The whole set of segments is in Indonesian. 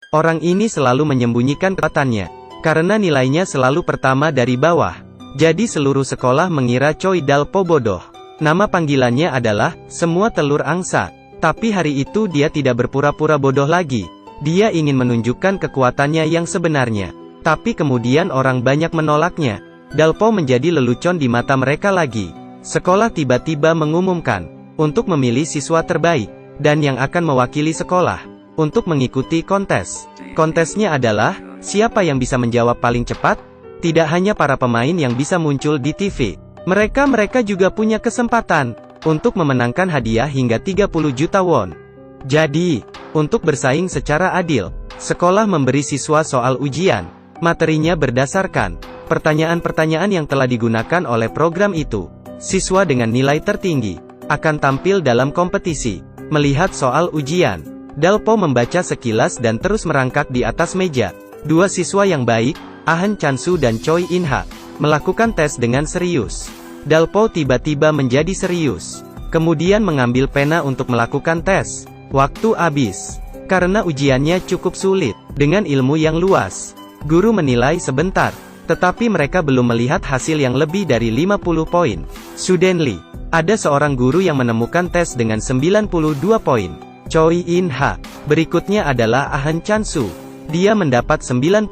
Orang ini selalu menyembunyikan kekuatannya, karena nilainya selalu pertama dari bawah. Jadi seluruh sekolah mengira Choi Dalpo bodoh. Nama panggilannya adalah, semua telur angsa. Tapi hari itu dia tidak berpura-pura bodoh lagi. Dia ingin menunjukkan kekuatannya yang sebenarnya. Tapi kemudian orang banyak menolaknya. Dalpo menjadi lelucon di mata mereka lagi. Sekolah tiba-tiba mengumumkan, untuk memilih siswa terbaik, dan yang akan mewakili sekolah, untuk mengikuti kontes. Kontesnya adalah, siapa yang bisa menjawab paling cepat? Tidak hanya para pemain yang bisa muncul di TV. Mereka juga punya kesempatan, untuk memenangkan hadiah hingga 30 juta won. Jadi, untuk bersaing secara adil, sekolah memberi siswa soal ujian. Materinya berdasarkan pertanyaan-pertanyaan yang telah digunakan oleh program itu. Siswa dengan nilai tertinggi akan tampil dalam kompetisi. Melihat soal ujian, Dalpo membaca sekilas dan terus merangkak di atas meja. Dua siswa yang baik, Ahn Chansu dan Choi In-ha, melakukan tes dengan serius. Dalpo tiba-tiba menjadi serius. Kemudian mengambil pena untuk melakukan tes. Waktu habis. Karena ujiannya cukup sulit, dengan ilmu yang luas. Guru menilai sebentar, tetapi mereka belum melihat hasil yang lebih dari 50 poin. Suddenly, ada seorang guru yang menemukan tes dengan 92 poin. Choi In-ha. Berikutnya adalah Ahn Chansu. Dia mendapat 96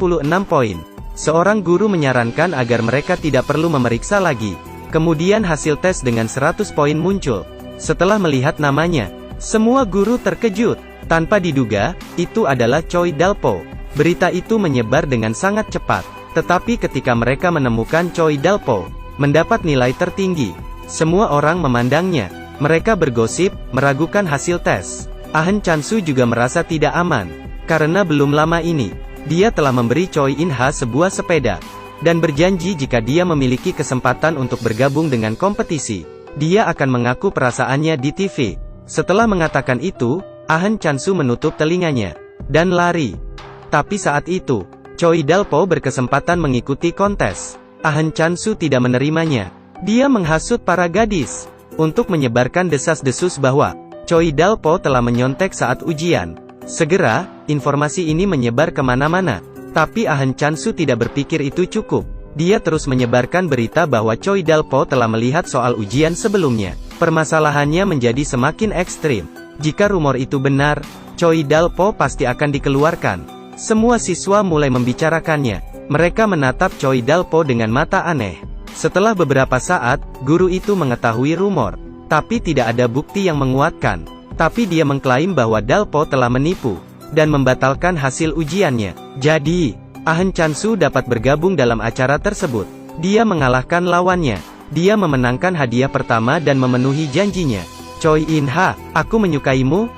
poin. Seorang guru menyarankan agar mereka tidak perlu memeriksa lagi. Kemudian hasil tes dengan 100 poin muncul. Setelah melihat namanya, semua guru terkejut. Tanpa diduga, itu adalah Choi Dalpo. Berita itu menyebar dengan sangat cepat. Tetapi ketika mereka menemukan Choi Dalpo mendapat nilai tertinggi, semua orang memandangnya. Mereka bergosip, meragukan hasil tes. Ahn Chansu juga merasa tidak aman, karena belum lama ini, dia telah memberi Choi In-ha sebuah sepeda, dan berjanji jika dia memiliki kesempatan untuk bergabung dengan kompetisi, dia akan mengaku perasaannya di TV. Setelah mengatakan itu, Ahn Chansu menutup telinganya, dan lari. Tapi saat itu, Choi Dalpo berkesempatan mengikuti kontes. Ahn Chansu tidak menerimanya. Dia menghasut para gadis untuk menyebarkan desas-desus bahwa Choi Dalpo telah menyontek saat ujian. Segera, informasi ini menyebar kemana-mana. Tapi Ahn Chansu tidak berpikir itu cukup. Dia terus menyebarkan berita bahwa Choi Dalpo telah melihat soal ujian sebelumnya. Permasalahannya menjadi semakin ekstrim. Jika rumor itu benar, Choi Dalpo pasti akan dikeluarkan. Semua siswa mulai membicarakannya. Mereka menatap Choi Dalpo dengan mata aneh. Setelah beberapa saat, guru itu mengetahui rumor. Tapi tidak ada bukti yang menguatkan. Tapi dia mengklaim bahwa Dalpo telah menipu, dan membatalkan hasil ujiannya. Jadi, Ahn Chansu dapat bergabung dalam acara tersebut. Dia mengalahkan lawannya. Dia memenangkan hadiah pertama dan memenuhi janjinya. Choi In-ha, aku menyukaimu.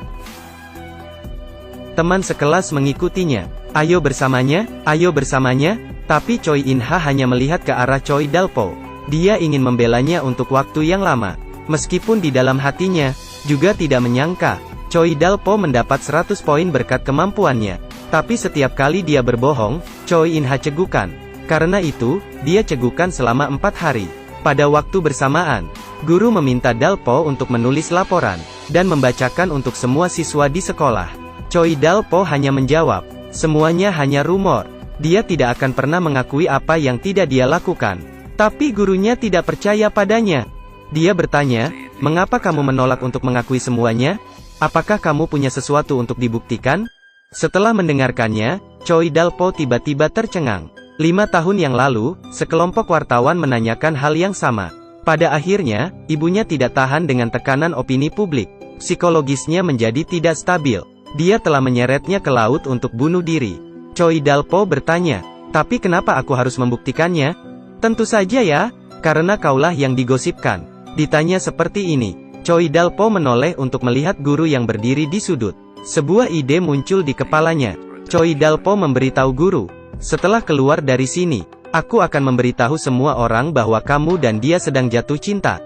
Teman sekelas mengikutinya. Ayo bersamanya, ayo bersamanya. Tapi Choi In-ha hanya melihat ke arah Choi Dalpo. Dia ingin membelanya untuk waktu yang lama. Meskipun di dalam hatinya, juga tidak menyangka, Choi Dalpo mendapat 100 poin berkat kemampuannya. Tapi setiap kali dia berbohong, Choi In-ha cegukan. Karena itu, dia cegukan selama 4 hari. Pada waktu bersamaan, guru meminta Dalpo untuk menulis laporan, dan membacakan untuk semua siswa di sekolah. Choi Dalpo hanya menjawab, semuanya hanya rumor. Dia tidak akan pernah mengakui apa yang tidak dia lakukan. Tapi gurunya tidak percaya padanya. Dia bertanya, mengapa kamu menolak untuk mengakui semuanya? Apakah kamu punya sesuatu untuk dibuktikan? Setelah mendengarkannya, Choi Dalpo tiba-tiba tercengang. 5 tahun yang lalu, sekelompok wartawan menanyakan hal yang sama. Pada akhirnya, ibunya tidak tahan dengan tekanan opini publik. Psikologisnya menjadi tidak stabil. Dia telah menyeretnya ke laut untuk bunuh diri. Choi Dalpo bertanya, tapi kenapa aku harus membuktikannya? Tentu saja ya, karena kaulah yang digosipkan. Ditanya seperti ini, Choi Dalpo menoleh untuk melihat guru yang berdiri di sudut. Sebuah ide muncul di kepalanya. Choi Dalpo memberitahu guru, setelah keluar dari sini, aku akan memberitahu semua orang bahwa kamu dan dia sedang jatuh cinta.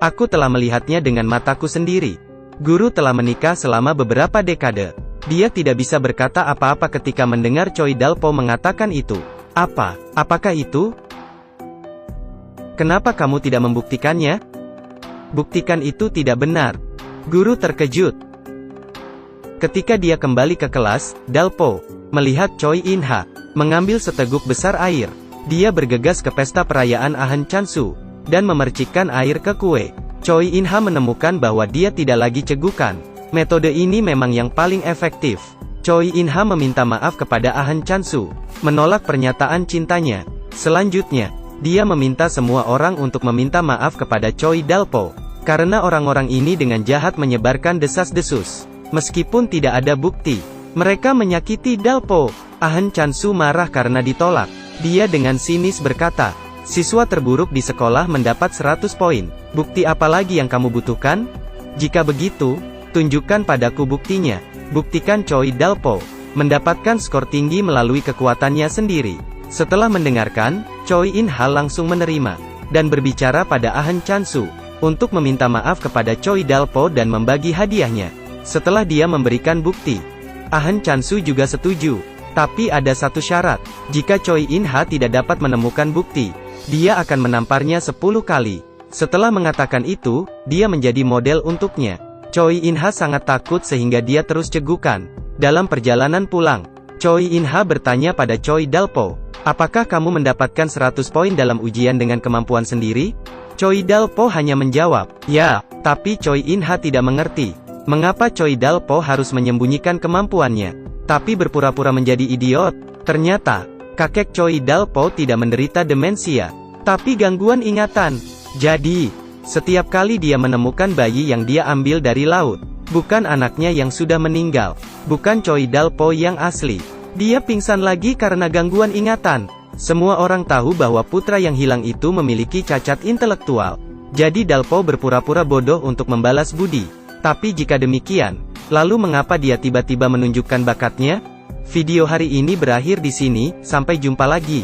Aku telah melihatnya dengan mataku sendiri. Guru telah menikah selama beberapa dekade. Dia tidak bisa berkata apa-apa ketika mendengar Choi Dalpo mengatakan itu. Apakah itu? Kenapa kamu tidak membuktikannya? Buktikan itu tidak benar. Guru terkejut. Ketika dia kembali ke kelas, Dalpo melihat Choi In-ha mengambil seteguk besar air. Dia bergegas ke pesta perayaan Ahn Chansu dan memercikkan air ke kue. Choi In-ha menemukan bahwa dia tidak lagi cegukan. Metode ini memang yang paling efektif. Choi In-ha meminta maaf kepada Ahn Chansu, menolak pernyataan cintanya. Selanjutnya, dia meminta semua orang untuk meminta maaf kepada Choi Dalpo, karena orang-orang ini dengan jahat menyebarkan desas-desus. Meskipun tidak ada bukti, mereka menyakiti Dalpo. Ahn Chansu marah karena ditolak. Dia dengan sinis berkata, "Siswa terburuk di sekolah mendapat 100 poin. Bukti apa lagi yang kamu butuhkan? Jika begitu, tunjukkan padaku buktinya." Buktikan Choi Dalpo mendapatkan skor tinggi melalui kekuatannya sendiri. Setelah mendengarkan, Choi In-ha langsung menerima dan berbicara pada Ahn Chansu untuk meminta maaf kepada Choi Dalpo dan membagi hadiahnya. Setelah dia memberikan bukti, Ahn Chansu juga setuju. Tapi ada satu syarat, jika Choi In-ha tidak dapat menemukan bukti, dia akan menamparnya 10 kali. Setelah mengatakan itu, dia menjadi model untuknya. Choi In-ha sangat takut sehingga dia terus cegukan. Dalam perjalanan pulang, Choi In-ha bertanya pada Choi Dalpo, "Apakah kamu mendapatkan 100 poin dalam ujian dengan kemampuan sendiri?" Choi Dalpo hanya menjawab, "Ya," tapi Choi In-ha tidak mengerti mengapa Choi Dalpo harus menyembunyikan kemampuannya, tapi berpura-pura menjadi idiot. Ternyata, kakek Choi Dalpo tidak menderita demensia, tapi gangguan ingatan. Jadi, setiap kali dia menemukan bayi yang dia ambil dari laut, bukan anaknya yang sudah meninggal, bukan Choi Dalpo yang asli, dia pingsan lagi karena gangguan ingatan. Semua orang tahu bahwa putra yang hilang itu memiliki cacat intelektual. Jadi Dalpo berpura-pura bodoh untuk membalas budi. Tapi jika demikian, lalu mengapa dia tiba-tiba menunjukkan bakatnya? Video hari ini berakhir di sini, sampai jumpa lagi.